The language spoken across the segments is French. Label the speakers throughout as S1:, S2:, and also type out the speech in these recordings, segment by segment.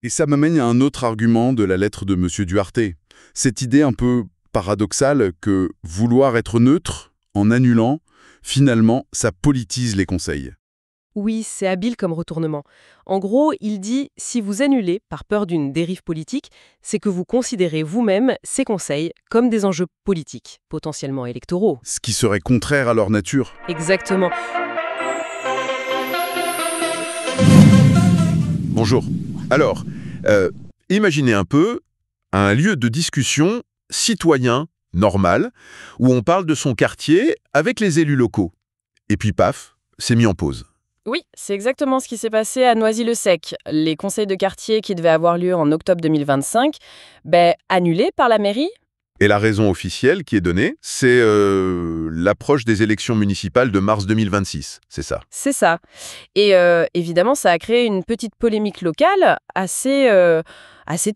S1: Et ça m'amène à un autre argument de la lettre de M. Duarte. Cette idée un peu paradoxale que vouloir être neutre en annulant, finalement, ça politise les conseils.
S2: Oui, c'est habile comme retournement. En gros, il dit si vous annulez par peur d'une dérive politique, c'est que vous considérez vous-même ces conseils comme des enjeux politiques, potentiellement électoraux.
S1: Ce qui serait contraire à leur nature.
S2: Exactement.
S3: Bonjour. Alors, imaginez un peu un lieu de discussion citoyen, normal, où on parle de son quartier avec les élus locaux. Et puis paf, c'est mis en pause.
S2: Oui, c'est exactement ce qui s'est passé à Noisy-le-Sec. Les conseils de quartier qui devaient avoir lieu en octobre 2025, annulés par la mairie.
S3: Et la raison officielle qui est donnée, c'est l'approche des élections municipales de mars 2026, c'est ça.
S2: C'est ça. Et évidemment, ça a créé une petite polémique locale assez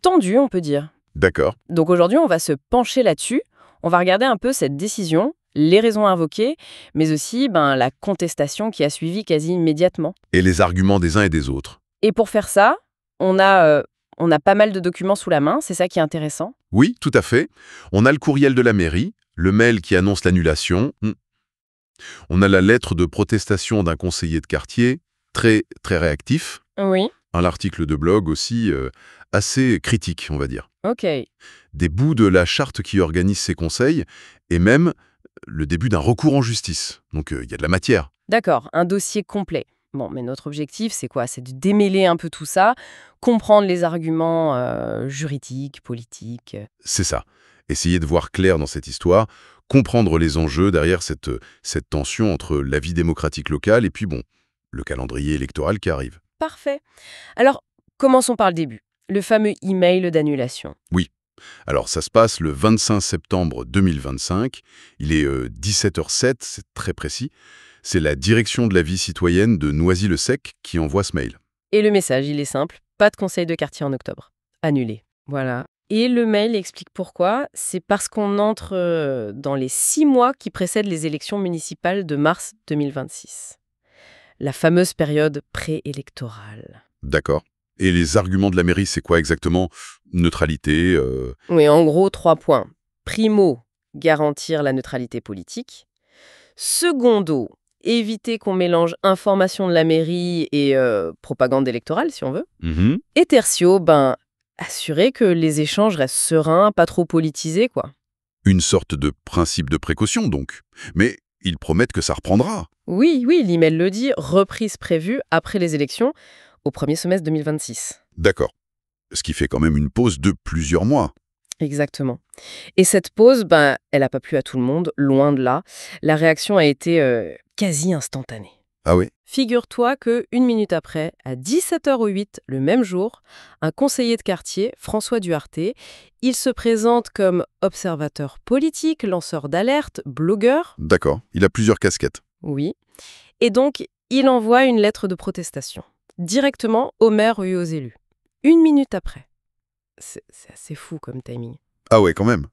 S2: tendue, on peut dire.
S3: D'accord.
S2: Donc aujourd'hui, on va se pencher là-dessus. On va regarder un peu cette décision, les raisons invoquées, mais aussi la contestation qui a suivi quasi immédiatement.
S3: Et les arguments des uns et des autres.
S2: Et pour faire ça, on a pas mal de documents sous la main, c'est ça qui est intéressant.
S3: Oui, tout à fait. On a le courriel de la mairie, le mail qui annonce l'annulation. On a la lettre de protestation d'un conseiller de quartier, très, très réactif.
S2: Oui.
S3: Un article de blog aussi assez critique, on va dire.
S2: Ok.
S3: Des bouts de la charte qui organise ces conseils, et même le début d'un recours en justice. Donc il y a de la matière.
S2: D'accord, un dossier complet. Bon, mais notre objectif, c'est quoi? C'est de démêler un peu tout ça, comprendre les arguments juridiques, politiques.
S3: C'est ça. Essayer de voir clair dans cette histoire, comprendre les enjeux derrière cette tension entre la vie démocratique locale et puis, le calendrier électoral qui arrive.
S2: Parfait. Alors, commençons par le début. Le fameux email d'annulation.
S3: Oui. Alors, ça se passe le 25 septembre 2025. Il est 17h07, c'est très précis. C'est la direction de la vie citoyenne de Noisy-le-Sec qui envoie ce mail.
S2: Et le message, il est simple. Pas de conseil de quartier en octobre. Annulé. Voilà. Et le mail explique pourquoi. C'est parce qu'on entre dans les 6 mois qui précèdent les élections municipales de mars 2026. La fameuse période préélectorale.
S3: D'accord. Et les arguments de la mairie, c'est quoi exactement? Neutralité
S2: Oui, en gros, 3 points. Primo, garantir la neutralité politique. Secondo, éviter qu'on mélange information de la mairie et propagande électorale, si on veut. Et tertio, assurer que les échanges restent sereins, pas trop politisés, quoi.
S3: Une sorte de principe de précaution, donc. Mais ils promettent que ça reprendra.
S2: Oui, l'email le dit, reprise prévue après les élections, au premier semestre 2026.
S3: D'accord. Ce qui fait quand même une pause de plusieurs mois.
S2: Exactement. Et cette pause, elle n'a pas plu à tout le monde, loin de là. La réaction a été quasi instantanée.
S3: Ah oui?
S2: Figure-toi que 1 minute après, à 17h08, le même jour, un conseiller de quartier, François Duarte, il se présente comme observateur politique, lanceur d'alerte, blogueur.
S3: D'accord. Il a plusieurs casquettes.
S2: Oui. Et donc, il envoie une lettre de protestation, directement au maire et aux élus. 1 minute après. C'est assez fou comme timing.
S3: Ah ouais, quand même.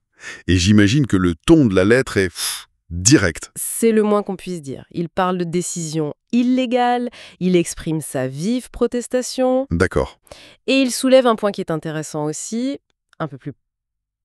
S3: Et j'imagine que le ton de la lettre est direct.
S2: C'est le moins qu'on puisse dire. Il parle de décision illégale, il exprime sa vive protestation.
S3: D'accord.
S2: Et il soulève un point qui est intéressant aussi, un peu plus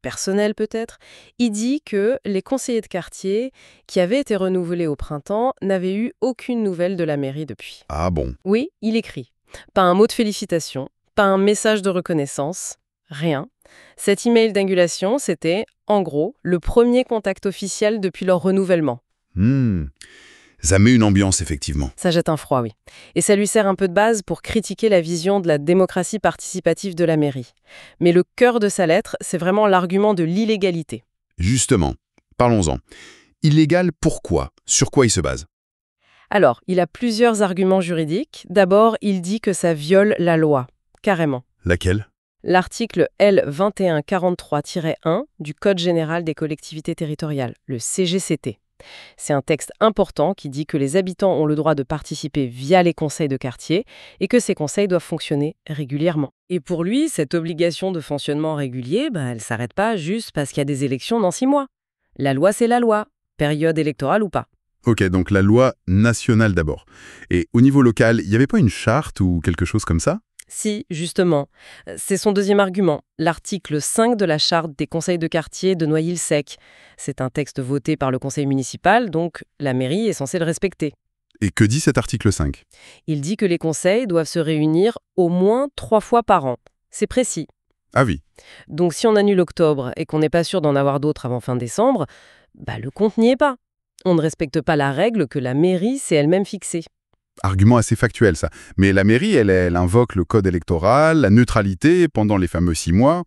S2: personnel peut-être. Il dit que les conseillers de quartier, qui avaient été renouvelés au printemps, n'avaient eu aucune nouvelle de la mairie depuis.
S3: Ah bon?
S2: Oui, il écrit. Pas un mot de félicitation, pas un message de reconnaissance, rien. Cet email d'annulation, c'était, en gros, le premier contact officiel depuis leur renouvellement.
S1: Ça met une ambiance, effectivement.
S2: Ça jette un froid, oui. Et ça lui sert un peu de base pour critiquer la vision de la démocratie participative de la mairie. Mais le cœur de sa lettre, c'est vraiment l'argument de l'illégalité.
S1: Justement, parlons-en. Illégal, pourquoi? Sur quoi il se base?
S2: Alors, il a plusieurs arguments juridiques. D'abord, il dit que ça viole la loi, carrément.
S1: Laquelle?
S2: L'article L2143-1 du Code général des collectivités territoriales, le CGCT. C'est un texte important qui dit que les habitants ont le droit de participer via les conseils de quartier et que ces conseils doivent fonctionner régulièrement. Et pour lui, cette obligation de fonctionnement régulier, elle ne s'arrête pas juste parce qu'il y a des élections dans 6 mois. La loi, c'est la loi, période électorale ou pas.
S1: Ok, donc la loi nationale d'abord. Et au niveau local, il n'y avait pas une charte ou quelque chose comme ça?
S2: Si, justement. C'est son deuxième argument, l'article 5 de la charte des conseils de quartier de Noisy-le-Sec. C'est un texte voté par le conseil municipal, donc la mairie est censée le respecter.
S1: Et que dit cet article 5?
S2: Il dit que les conseils doivent se réunir au moins 3 fois par an. C'est précis.
S1: Ah oui.
S2: Donc si on annule octobre et qu'on n'est pas sûr d'en avoir d'autres avant fin décembre, le compte n'y est pas. On ne respecte pas la règle que la mairie s'est elle-même fixée.
S1: Argument assez factuel, ça. Mais la mairie, elle invoque le code électoral, la neutralité pendant les fameux 6 mois.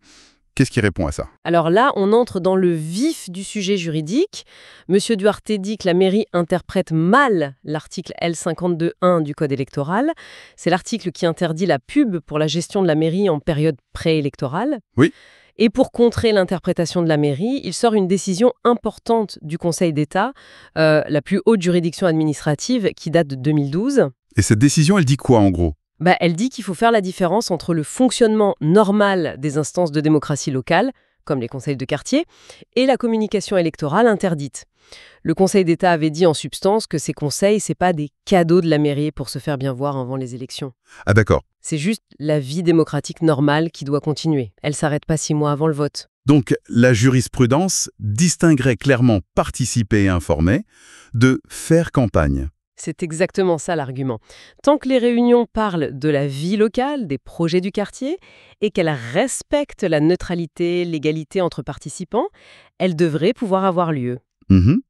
S1: Qu'est-ce qui répond à ça?
S2: Alors là, on entre dans le vif du sujet juridique. Monsieur Duarte dit que la mairie interprète mal l'article L52.1 du code électoral. C'est l'article qui interdit la pub pour la gestion de la mairie en période préélectorale.
S1: Oui.
S2: Et pour contrer l'interprétation de la mairie, il sort une décision importante du Conseil d'État, la plus haute juridiction administrative qui date de 2012.
S1: Et cette décision, elle dit quoi en gros?
S2: Elle dit qu'il faut faire la différence entre le fonctionnement normal des instances de démocratie locale, comme les conseils de quartier, et la communication électorale interdite. Le Conseil d'État avait dit en substance que ces conseils, c'est pas des cadeaux de la mairie pour se faire bien voir avant les élections.
S1: Ah d'accord.
S2: C'est juste la vie démocratique normale qui doit continuer. Elle s'arrête pas 6 mois avant le vote.
S1: Donc la jurisprudence distinguerait clairement participer et informer de faire campagne.
S2: C'est exactement ça l'argument. Tant que les réunions parlent de la vie locale, des projets du quartier, et qu'elles respectent la neutralité, l'égalité entre participants, elles devraient pouvoir avoir lieu.
S1: Mhm.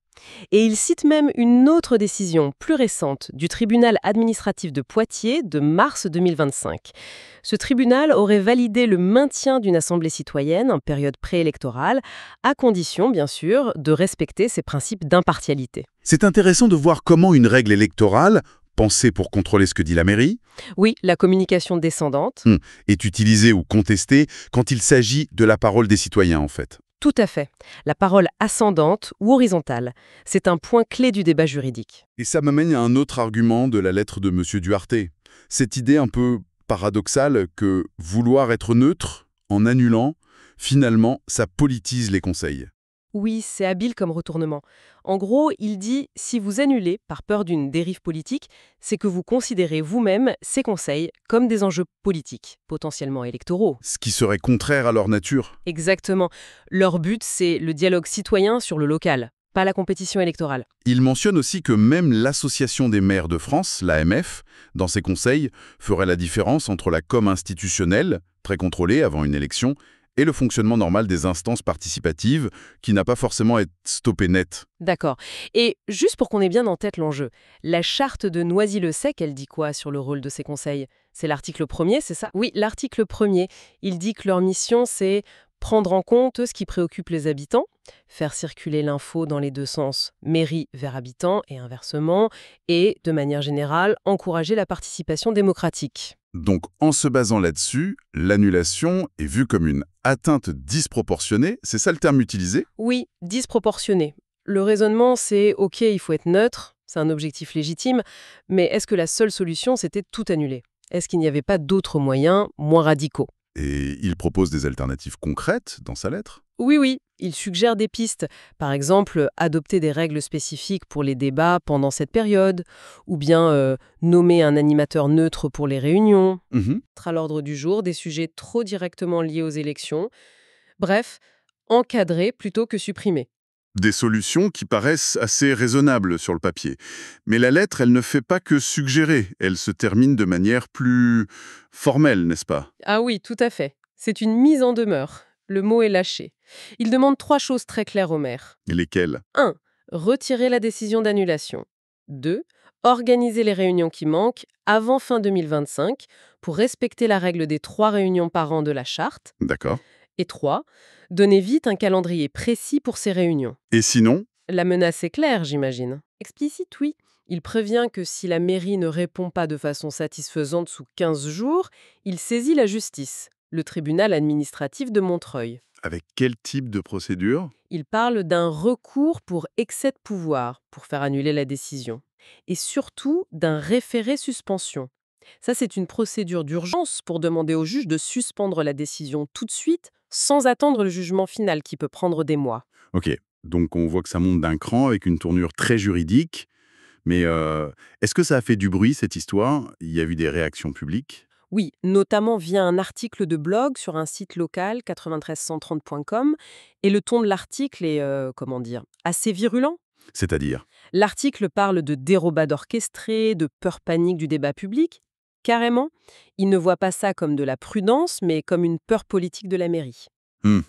S2: Et il cite même une autre décision plus récente du tribunal administratif de Poitiers de mars 2025. Ce tribunal aurait validé le maintien d'une assemblée citoyenne en période préélectorale, à condition, bien sûr, de respecter ses principes d'impartialité.
S1: C'est intéressant de voir comment une règle électorale, pensée pour contrôler ce que dit la mairie,
S2: Oui, la communication descendante.
S1: est utilisée ou contestée quand il s'agit de la parole des citoyens en fait.
S2: Tout à fait. La parole ascendante ou horizontale, c'est un point clé du débat juridique.
S1: Et ça m'amène à un autre argument de la lettre de M. Duarte. Cette idée un peu paradoxale que vouloir être neutre, en annulant, finalement, ça politise les conseils.
S2: Oui, c'est habile comme retournement. En gros, il dit, si vous annulez par peur d'une dérive politique, c'est que vous considérez vous-même ces conseils comme des enjeux politiques, potentiellement électoraux.
S1: Ce qui serait contraire à leur nature.
S2: Exactement. Leur but, c'est le dialogue citoyen sur le local, pas la compétition électorale.
S1: Il mentionne aussi que même l'Association des maires de France, l'AMF, dans ses conseils, ferait la différence entre la com institutionnelle, très contrôlée avant une élection, et le fonctionnement normal des instances participatives, qui n'a pas forcément à être stoppé net.
S2: D'accord. Et juste pour qu'on ait bien en tête l'enjeu, la charte de Noisy-le-Sec, elle dit quoi sur le rôle de ces conseils? C'est l'article 1er, c'est ça? Oui, l'article 1er. Il dit que leur mission, c'est prendre en compte ce qui préoccupe les habitants, faire circuler l'info dans les deux sens, mairie vers habitants et inversement, et, de manière générale, encourager la participation démocratique.
S1: Donc, en se basant là-dessus, l'annulation est vue comme une atteinte disproportionnée, c'est ça le terme utilisé?
S2: Oui, disproportionné. Le raisonnement, c'est OK, il faut être neutre, c'est un objectif légitime, mais est-ce que la seule solution, c'était de tout annuler? Est-ce qu'il n'y avait pas d'autres moyens moins radicaux?
S1: Et il propose des alternatives concrètes dans sa lettre?
S2: Oui, il suggère des pistes. Par exemple, adopter des règles spécifiques pour les débats pendant cette période, ou bien nommer un animateur neutre pour les réunions, mettre à l'ordre du jour des sujets trop directement liés aux élections. Bref, encadrer plutôt que supprimer.
S1: Des solutions qui paraissent assez raisonnables sur le papier. Mais la lettre, elle ne fait pas que suggérer, elle se termine de manière plus formelle, n'est-ce pas?
S2: Ah oui, tout à fait. C'est une mise en demeure. Le mot est lâché. Il demande 3 choses très claires au maire.
S1: Et lesquelles?
S2: 1. Retirer la décision d'annulation. 2. Organiser les réunions qui manquent avant fin 2025 pour respecter la règle des 3 réunions par an de la charte.
S1: D'accord.
S2: Et 3. Donner vite un calendrier précis pour ces réunions.
S1: Et sinon?
S2: La menace est claire, j'imagine. Explicite, oui. Il prévient que si la mairie ne répond pas de façon satisfaisante sous 15 jours, il saisit la justice, le tribunal administratif de Montreuil.
S1: Avec quel type de procédure?
S2: Il parle d'un recours pour excès de pouvoir, pour faire annuler la décision. Et surtout d'un référé suspension. Ça, c'est une procédure d'urgence pour demander au juge de suspendre la décision tout de suite, sans attendre le jugement final qui peut prendre des mois.
S1: Ok, donc on voit que ça monte d'un cran avec une tournure très juridique. Mais est-ce que ça a fait du bruit, cette histoire? Il y a eu des réactions publiques?
S2: Oui, notamment via un article de blog sur un site local, 93130.com, et le ton de l'article est, comment dire, assez virulent.
S1: C'est-à-dire?
S2: L'article parle de dérobade orchestrée, de peur panique du débat public. Carrément, il ne voit pas ça comme de la prudence, mais comme une peur politique de la mairie.
S1: Hmm.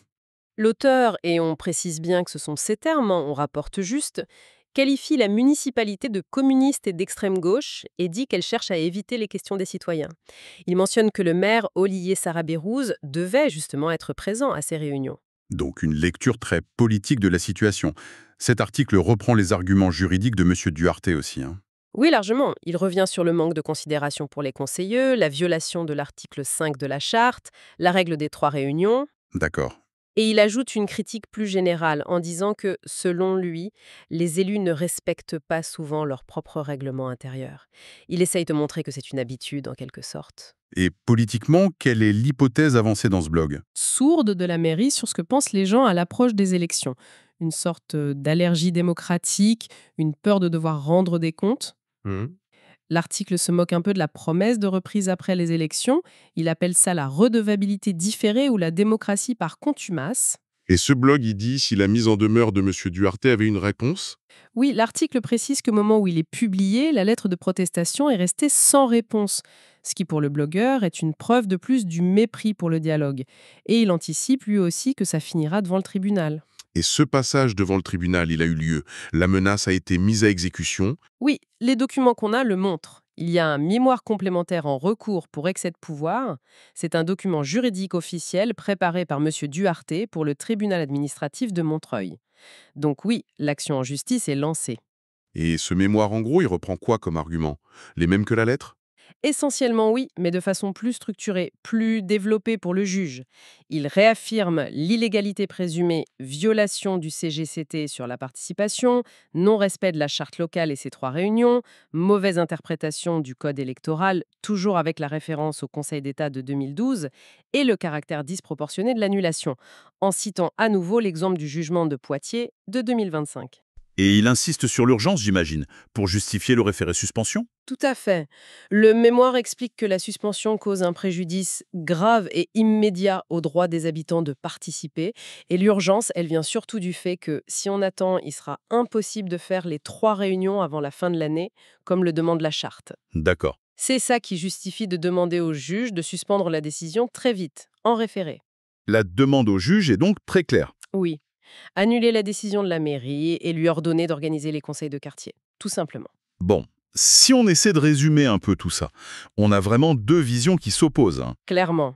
S2: L'auteur, et on précise bien que ce sont ces termes, hein, on rapporte juste, qualifie la municipalité de communiste et d'extrême gauche et dit qu'elle cherche à éviter les questions des citoyens. Il mentionne que le maire, Olivier Sarabérouz, devait justement être présent à ces réunions.
S1: Donc une lecture très politique de la situation. Cet article reprend les arguments juridiques de M. Duarte aussi, hein.
S2: Oui, largement. Il revient sur le manque de considération pour les conseillers, la violation de l'article 5 de la charte, la règle des 3 réunions.
S1: D'accord.
S2: Et il ajoute une critique plus générale en disant que, selon lui, les élus ne respectent pas souvent leurs propres règlements intérieurs. Il essaye de montrer que c'est une habitude, en quelque sorte.
S1: Et politiquement, quelle est l'hypothèse avancée dans ce blog?
S2: Sourde de la mairie sur ce que pensent les gens à l'approche des élections. Une sorte d'allergie démocratique, une peur de devoir rendre des comptes.
S3: Mhm.
S2: L'article se moque un peu de la promesse de reprise après les élections. Il appelle ça la redevabilité différée ou la démocratie par contumace.
S4: Et ce blog, il dit si la mise en demeure de M. Duarte avait une réponse.
S2: Oui, l'article précise qu'au moment où il est publié, la lettre de protestation est restée sans réponse, ce qui pour le blogueur est une preuve de plus du mépris pour le dialogue. Et il anticipe lui aussi que ça finira devant le tribunal.
S4: Et ce passage devant le tribunal, il a eu lieu. La menace a été mise à exécution.
S2: Oui, les documents qu'on a le montrent. Il y a un mémoire complémentaire en recours pour excès de pouvoir. C'est un document juridique officiel préparé par M. Duarte pour le tribunal administratif de Montreuil. Donc oui, l'action en justice est lancée.
S4: Et ce mémoire, en gros, il reprend quoi comme argument? Les mêmes que la lettre?
S2: Essentiellement oui, mais de façon plus structurée, plus développée pour le juge. Il réaffirme l'illégalité présumée, violation du CGCT sur la participation, non-respect de la charte locale et ses 3 réunions, mauvaise interprétation du code électoral, toujours avec la référence au Conseil d'État de 2012, et le caractère disproportionné de l'annulation, en citant à nouveau l'exemple du jugement de Poitiers de 2025.
S1: Et il insiste sur l'urgence, j'imagine, pour justifier le référé suspension?
S2: Tout à fait. Le mémoire explique que la suspension cause un préjudice grave et immédiat au droit des habitants de participer. Et l'urgence, elle vient surtout du fait que si on attend, il sera impossible de faire les 3 réunions avant la fin de l'année, comme le demande la charte.
S1: D'accord.
S2: C'est ça qui justifie de demander au juge de suspendre la décision très vite, en référé.
S1: La demande au juge est donc très claire.
S2: Oui. Annuler la décision de la mairie et lui ordonner d'organiser les conseils de quartier. Tout simplement.
S1: Bon, si on essaie de résumer un peu tout ça, on a vraiment 2 visions qui s'opposent, hein.
S2: Clairement.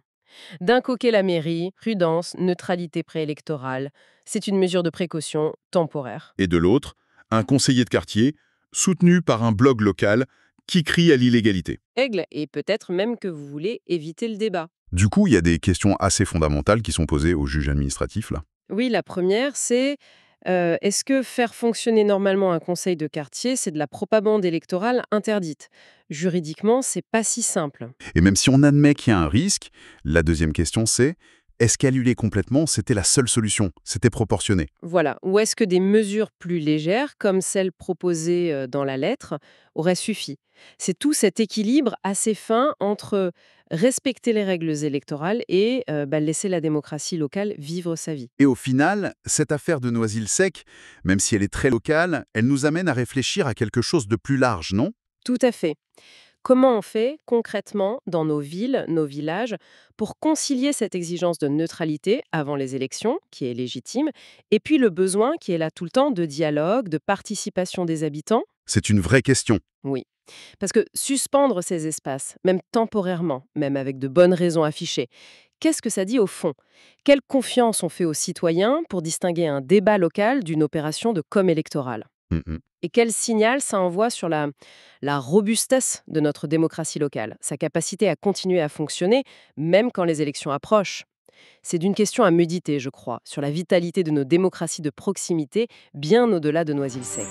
S2: D'un côté, la mairie, prudence, neutralité préélectorale. C'est une mesure de précaution temporaire.
S1: Et de l'autre, un conseiller de quartier, soutenu par un blog local, qui crie à l'illégalité.
S2: Aigle, et peut-être même que vous voulez éviter le débat.
S1: Du coup, il y a des questions assez fondamentales qui sont posées au juge administratif, là.
S2: Oui, la première, c'est est-ce que faire fonctionner normalement un conseil de quartier, c'est de la propagande électorale interdite? Juridiquement, c'est pas si simple.
S1: Et même si on admet qu'il y a un risque, la deuxième question c'est, est-ce qu'annuler complètement, c'était la seule solution? C'était proportionné?
S2: Voilà. Ou est-ce que des mesures plus légères, comme celles proposées dans la lettre, auraient suffi? C'est tout cet équilibre assez fin entre respecter les règles électorales et laisser la démocratie locale vivre sa vie.
S1: Et au final, cette affaire de Noisy-le-Sec, même si elle est très locale, elle nous amène à réfléchir à quelque chose de plus large, non?
S2: Tout à fait. Comment on fait concrètement dans nos villes, nos villages, pour concilier cette exigence de neutralité avant les élections, qui est légitime, et puis le besoin qui est là tout le temps de dialogue, de participation des habitants?
S1: C'est une vraie question.
S2: Oui. Parce que suspendre ces espaces, même temporairement, même avec de bonnes raisons affichées, qu'est-ce que ça dit au fond? Quelle confiance on fait aux citoyens pour distinguer un débat local d'une opération de com électorale?
S1: Mhm.
S2: Et quel signal ça envoie sur la robustesse de notre démocratie locale, sa capacité à continuer à fonctionner, même quand les élections approchent? C'est d'une question à méditer, je crois, sur la vitalité de nos démocraties de proximité, bien au-delà de Noisy-le-Sec.